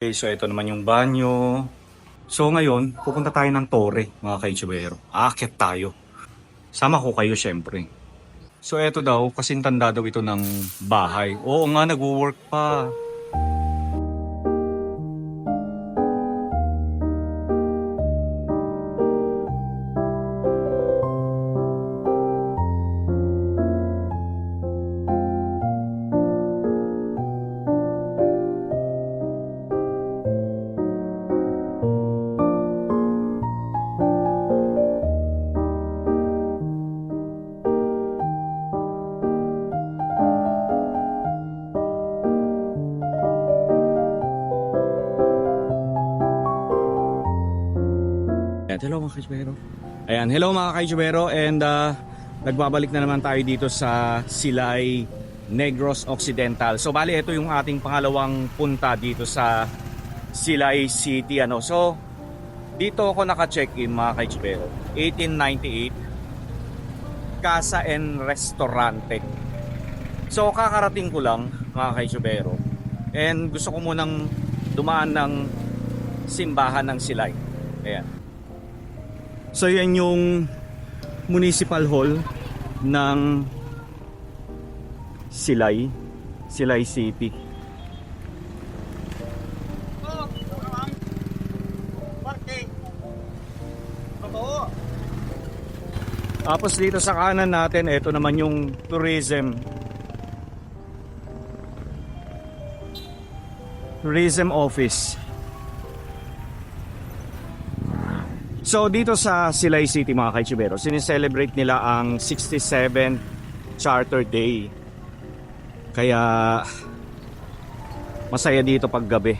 Okay, so ito naman yung banyo. So ngayon, pupunta tayo ng Torre, mga ka-Ichibero. Aakyat tayo. Sama ko kayo syempre. So eto daw, kasing tanda daw ito ng bahay. Oo nga, nag-work pa. Hello mga ka-Ichibero. Ayan, hello mga ka-Ichibero, and nagbabalik na naman tayo dito sa Silay, Negros Occidental. So bali ito yung ating pangalawang punta dito sa Silay City. So dito ako naka-check-in mga ka-Ichibero. 1898 Casa and Restaurante. So kakarating ko lang mga ka-Ichibero, and gusto ko munang dumaan ng simbahan ng Silay. Ayan. So yan yung Municipal Hall ng Silay City. Tapos dito sa kanan natin, ito naman yung tourism office. So dito sa Silay City mga ka-Ichibero, sineselebrate nila ang 67th Charter Day. Kaya masaya dito pag gabi.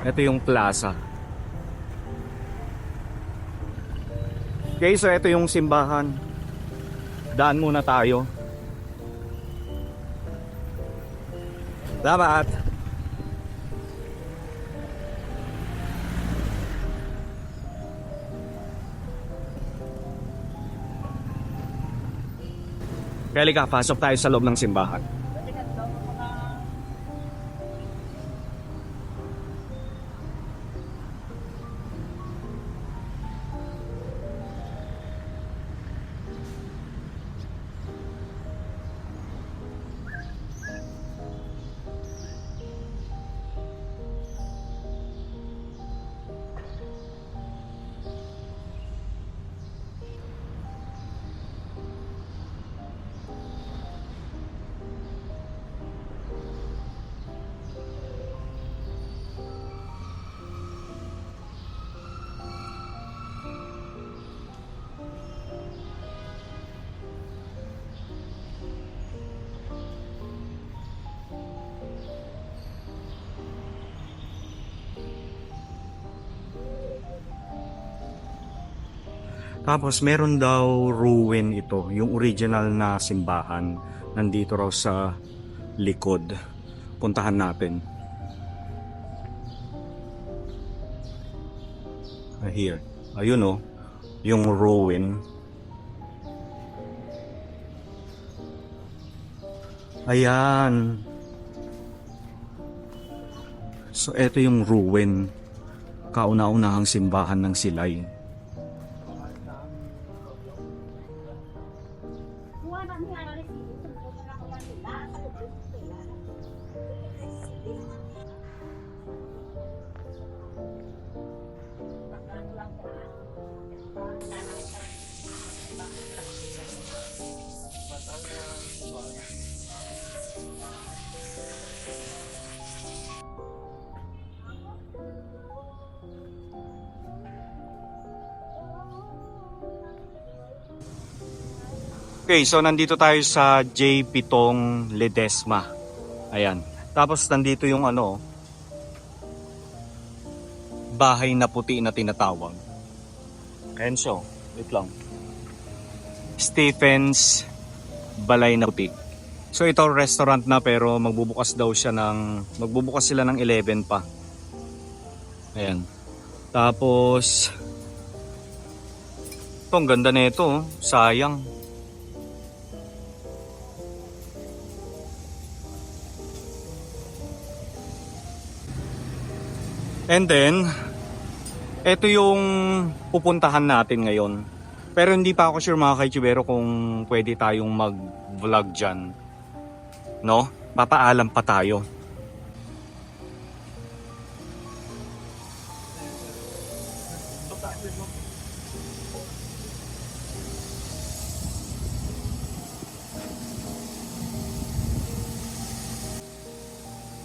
Ito yung plaza. Okay, so ito yung simbahan. Daan muna tayo. Salamat. Kaya pasok tayo sa loob ng simbahan. Tapos meron daw ruin ito, yung original na simbahan. Nandito raw sa likod. Puntahan natin. Here. Ayun oh, yung ruin. Ayan. So eto yung ruin. Kauna-unahang simbahan ng Silay. Okay, so nandito tayo sa J. Pitong Ledesma. Ayan. Tapos nandito yung bahay na puti na tinatawag. Ayan siya. Wait lang. Stephen's Balay na Puti. So ito restaurant na, pero magbubukas sila ng 11 pa. Ayan. Tapos, ito, ang ganda na ito. Oh. Sayang. And then, ito yung pupuntahan natin ngayon. Pero hindi pa ako sure mga kaichibero kung pwede tayong mag-vlog dyan. No? Papaalam pa tayo.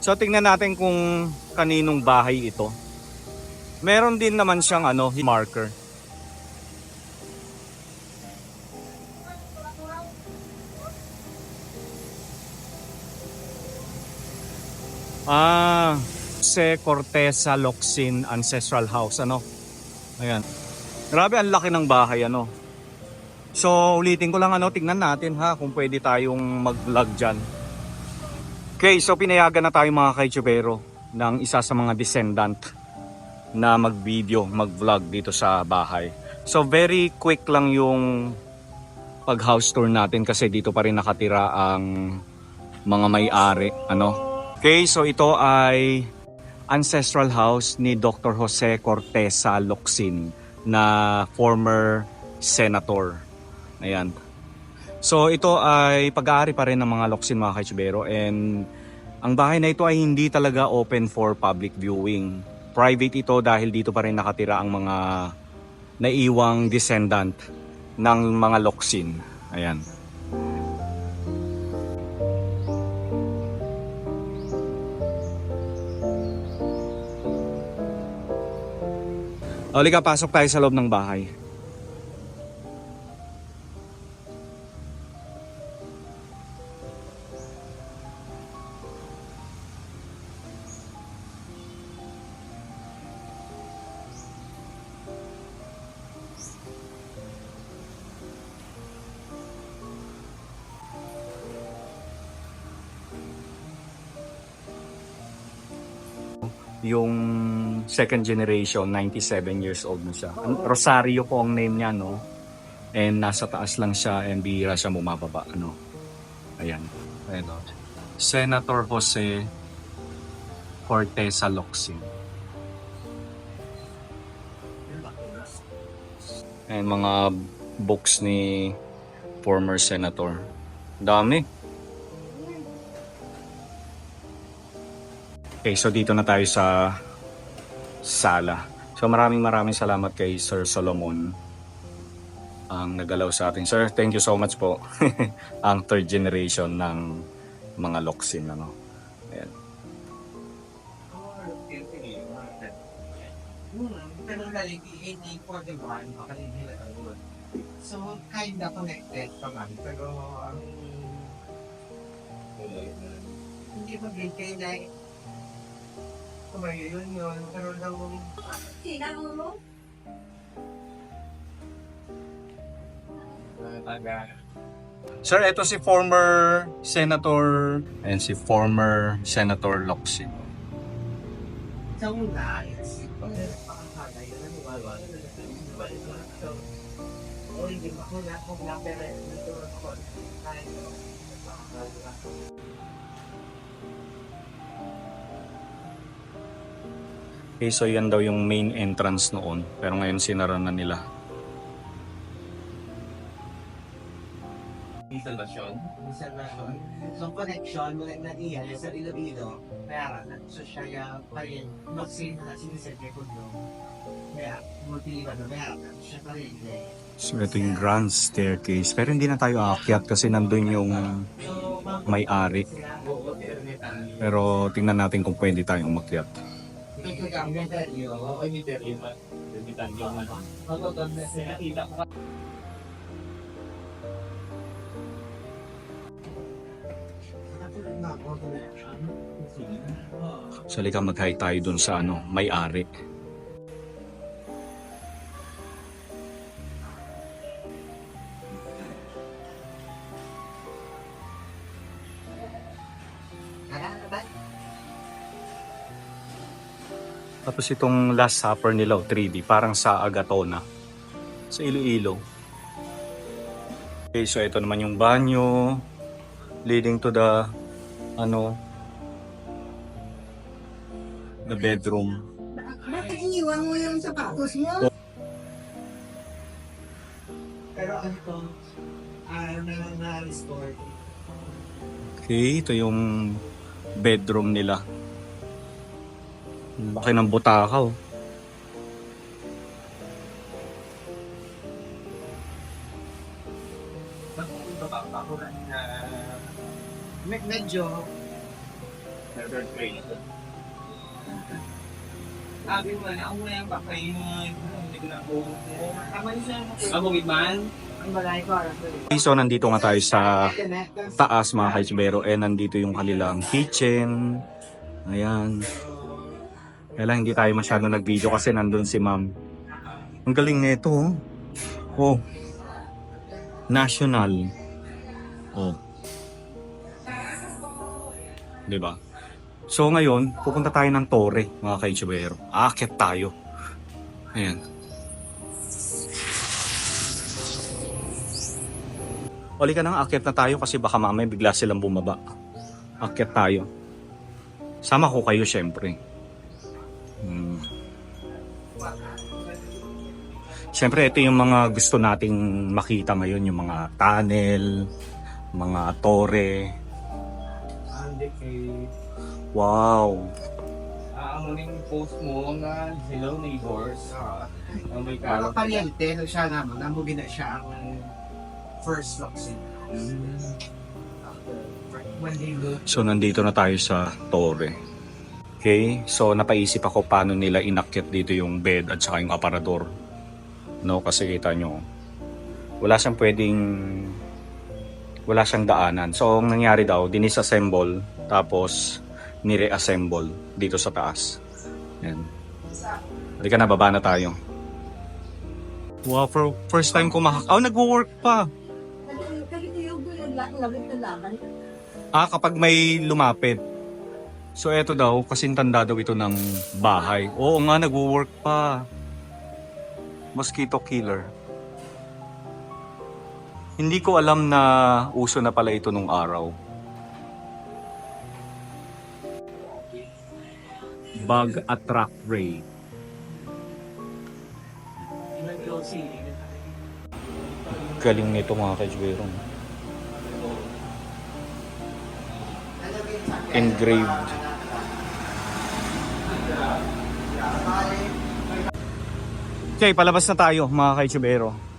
So tingnan natin kung kaninong bahay ito. Meron din naman siyang marker. Jose Corteza Locsin Ancestral House, Ayan. Grabe, ang laki ng bahay, So, ulitin ko lang, tingnan natin kung pwede tayong mag-vlog dyan. Okay, so pinayagan na tayo mga kaichubero ng isa sa mga descendant na mag-video, mag-vlog dito sa bahay. So, very quick lang yung pag-house tour natin kasi dito pa rin nakatira ang mga may-ari, Okay, so ito ay ancestral house ni Dr. Jose Corteza Locsin na former senator. Ayan. So ito ay pag-aari pa rin ng mga Locsin mga kaichibero, and ang bahay na ito ay hindi talaga open for public viewing. Private ito dahil dito pa rin nakatira ang mga naiwang descendant ng mga Locsin. Ayan. Halika, pasok tayo sa loob ng bahay. Yung second generation, 97 years old na siya. Rosario po ang name niya, And nasa taas lang siya and bihira siya bumababa, Ayan. Ayan, Senator Jose Corteza Locsin. And mga books ni former senator. Dami. Okay, so dito na tayo sa sala. So maraming salamat kay Sir Solomon ang nagalaw sa atin. Sir, thank you so much po. Ang third generation ng mga Locsin, Ayan. So, kind of connected pa man. Pero, hindi mag-gay na kumayo yun. Pero daw, Sir, ito si former Senator and si former Senator Locsin. sa una, it's pakakagay na naniwala. So, hindi ako na pero ito ako. Okay, so yan daw yung main entrance noon. Pero ngayon sinara na nila. Salvation. So, connection, na iyan, sa Iloilo, meron. So, siya pa rin, vaccine na siniserve ko doon. Kaya, buti ba na meron. Siya pa rin. So ito yung grand staircase. Pero hindi na tayo aakyat kasi nandun yung may-ari. Pero tingnan natin kung pwede tayong umakyat. So halika, mag-hi tayo dun sa may-ari. Tapos itong Last Supper nila, 3D, parang sa Agatona. Sa Iloilo. Okay, so ito naman yung banyo. Leading to the, the bedroom. Bakit iniwan mo yung sapatos mo? Pero ano to, na-restore. Okay, ito yung bedroom nila. Ang laki ng butakaw. Medyo sabi mo na, ako na yung pakain hindi ko na po. Ako man? Ang balay ko, Okay, so nandito nga tayo sa taas mga kaisbero. Nandito yung kanilang kitchen. Ayan. Kaya lang hindi tayo masyado nag-video kasi nandun si ma'am. Ang galing nito. Oh. National. Oh. Diba? So ngayon, pupunta tayo ng Torre, mga kaitsubero. Aakyat tayo. Ayan. Uli ka nang aakyat na tayo kasi baka mamaya bigla silang bumaba. Aakyat tayo. Sama ko kayo syempre. Syempre ito yung mga gusto nating makita ngayon. Yung mga tunnel, mga torre. Wow. Ang muling post mo na hello neighbors. Oh my Pero God. pariente, so siya naman, namugin na siya ang first vaccine. When they go, So nandito na tayo sa torre. Okay, so napaisip ako paano nila inakyat dito yung bed at saka yung aparador. No, kasi kita nyo, wala siyang daanan. So ang nangyari daw, dinisassemble tapos nire-assemble dito sa taas. Yan. Halika na, baba na tayo. Wow, for first time ko nagwo-work pa. Ganito yung labit na laban. Kapag may lumapit. So eto daw, kasing tanda daw ito ng bahay. Oo nga, nagwo-work pa. Mosquito killer. Hindi ko alam na uso na pala ito nung araw. Bug attract ray. Galing nito mga kajwero. Engraved. Okay, palabas na tayo mga kaichubero.